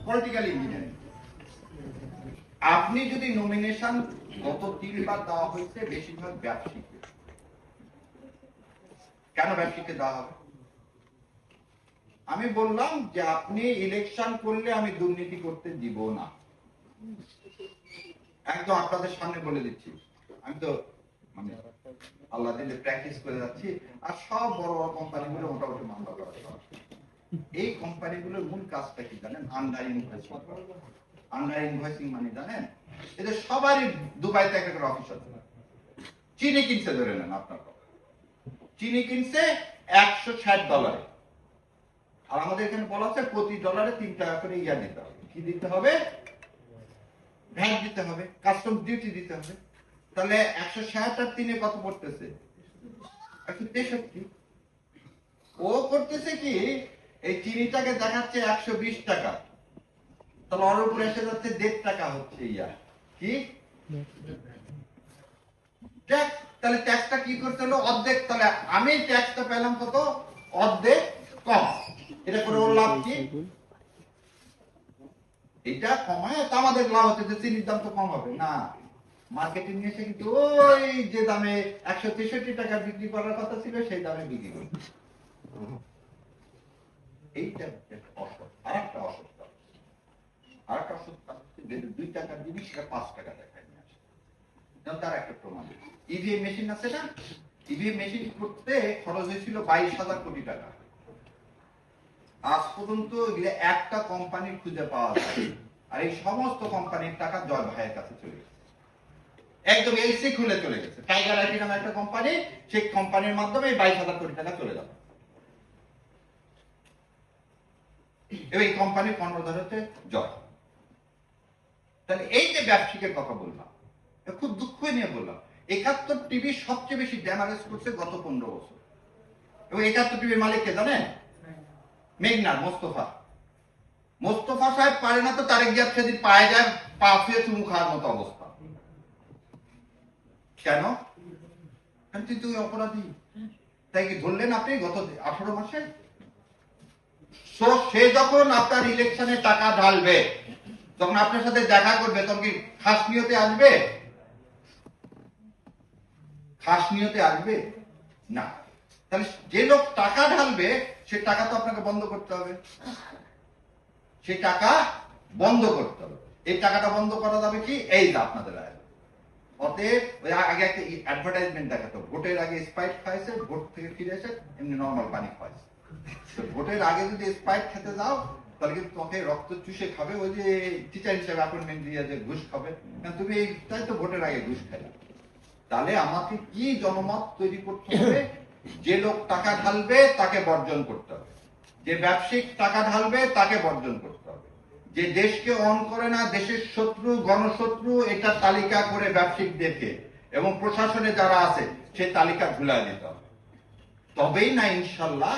Political engineering. আপনি যদি nomination গত 3 বার দেওয়া হয়েছে বেশিরভাগ ব্যবসায়ীকে, কেন ব্যবসায়ীকে দেওয়া হবে? আমি বললাম যে আপনি ইলেকশন করলে আমি দুর্নীতি করতে দিব না, একদম আপনাদের সামনে বলে দিচ্ছি। আমি তো মানে আল্লাহ দিলে প্র্যাকটিস করে যাচ্ছি। আর সব বড় বড় কোম্পানিগুলো মোটামুটি মামলা করা। এই কোম্পানিগুলোর মূল কাজটা কি জানেন? Under invoicing. আন্ডার ইনভয়েসিং মানে জানেন, এদের সবারই দুবাইতে একটা করে অফিস আছে। চিনি কিনছে, ধরে নেন আপনার চিনি কিনছে $160, আর আমাদের এখানে বলা হচ্ছে প্রতি ডলারে 3 টাকা করে ইয়া দিতে হবে। কি দিতে হবে? ভ্যাট দিতে হবে, কাস্টমস ডিউটি দিতে হবে। তাহলে 160 আর 3 কত পড়তেছে? 163। ও করতেছে কি, এই চিনিটাকে দেখাচ্ছে 120 টাকা, তাহলে ওর উপরে এসে যাচ্ছে 1.5 টাকা হচ্ছে ইয়া কি ট্যাক্স। তাহলে ট্যাক্সটা কি করতে হলো? অর্ধেক। তাহলে আমি ট্যাক্সটা পেলাম কত? অর্ধেক কম। এটা করে ওর লাভ কি? এটা কমায় তো আমাদের লাভ হচ্ছে যে চিনির দাম তো কম হবে না। মার্কেটিং এসে কিন্তু ওই যে দামে 163 টাকা বিক্রি করার কথা ছিল সেই দামে বিক্রি করবে। এইটা আরেকটা অসুস্থ। আরেকটা অসুস্থ, 2 টাকার জিনিস সেটা 5 টাকা দেখায় নিয়ে আসে। তার একটা প্রমাণ, ইভিএম মেশিন আছে না? ইভিএম মেশিন করতে খরচ হয়েছিল 22,000 কোটি টাকা। আজ পর্যন্ত একটা কোম্পানির খুঁজে পাওয়া যায়, আর এই সমস্ত কোম্পানির টাকা জয় ভাইয়ের কাছে চলে গেছে, একদম এলসি খুলে চলে গেছে। টাইগার আইটি নামে একটা কোম্পানি, সেই কোম্পানির মাধ্যমে 22,000 কোটি টাকা চলে যাবে। এই কোম্পানির কর্ণধার হচ্ছে জয়। তাহলে এই যে ব্যবসায়িকের কথা বললাম, খুব দুঃখ নিয়ে বললাম, 71 টিভি সবচেয়ে বেশি ড্যামারেজ করছে গত 15 বছর। এবং 71 টিভির মালিককে জানেন? মেঘনার মোস্তফা। মোস্তফা সাহেব পারে না তো তারেক জিয়া সেদিন পায়ে যায়, পা ছুঁয়ে চুমু খাওয়ার মতো অবস্থা। কেন? তুই অপরাধী, তাই কি ধরলেন আপনি গত 18 মাসে? সে যখন আপনার ইলেকশনে টাকা ঢালবে, যখন আপনার সাথে দেখা করবে, তখন কি খাস নিয়তে আসবে? খাস নিয়তে আসবে না। তাহলে যে লোক টাকা ঢালবে সে টাকা তো আপনাকে বন্ধ করতে হবে, সেই টাকা বন্ধ করতে হবে। এই টাকাটা বন্ধ করা যাবে কি? এই যে আপনাদের আয়। অতএব ওই আগে একটা অ্যাডভার্টাইজমেন্ট দেখাতো, ভোটের আগে স্প্রাইট খাইছে, ভোট থেকে ফিরে এসে এমনি নর্মাল পানি খাইছে। ভোটের আগে যদি স্প্রাইট খেতে যাও তাহলে কিন্তু তোমাকে রক্ত চুষে খাবে, ওই যে টিচার হিসেবে অ্যাপয়েন্টমেন্ট দিয়ে যে ঘুষ খাবে। তুমি এইটাই তো ভোটের আগে ঘুষ খাইলে। তাহলে আমাকে কি জনমত তৈরি করতে হবে? যে লোক টাকা ঢালবে তাকে বর্জন করতে হবে, যে ব্যবসায়িক টাকা ঢালবে তাকে বর্জন করতে হবে, যে দেশকে অন করে না, দেশের শত্রু গণশত্রু, এটা তালিকা করে ব্যবসায়িক দেখে এবং প্রশাসনে যারা আছে সে তালিকা ঝুলাই দিতে হবে। তবেই না ইনশাল্লাহ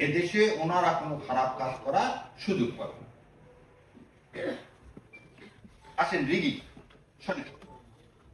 এদেশে ওনারা কোনো খারাপ কাজ করার সুযোগ পাবে। আসেন রিগি শোনেন।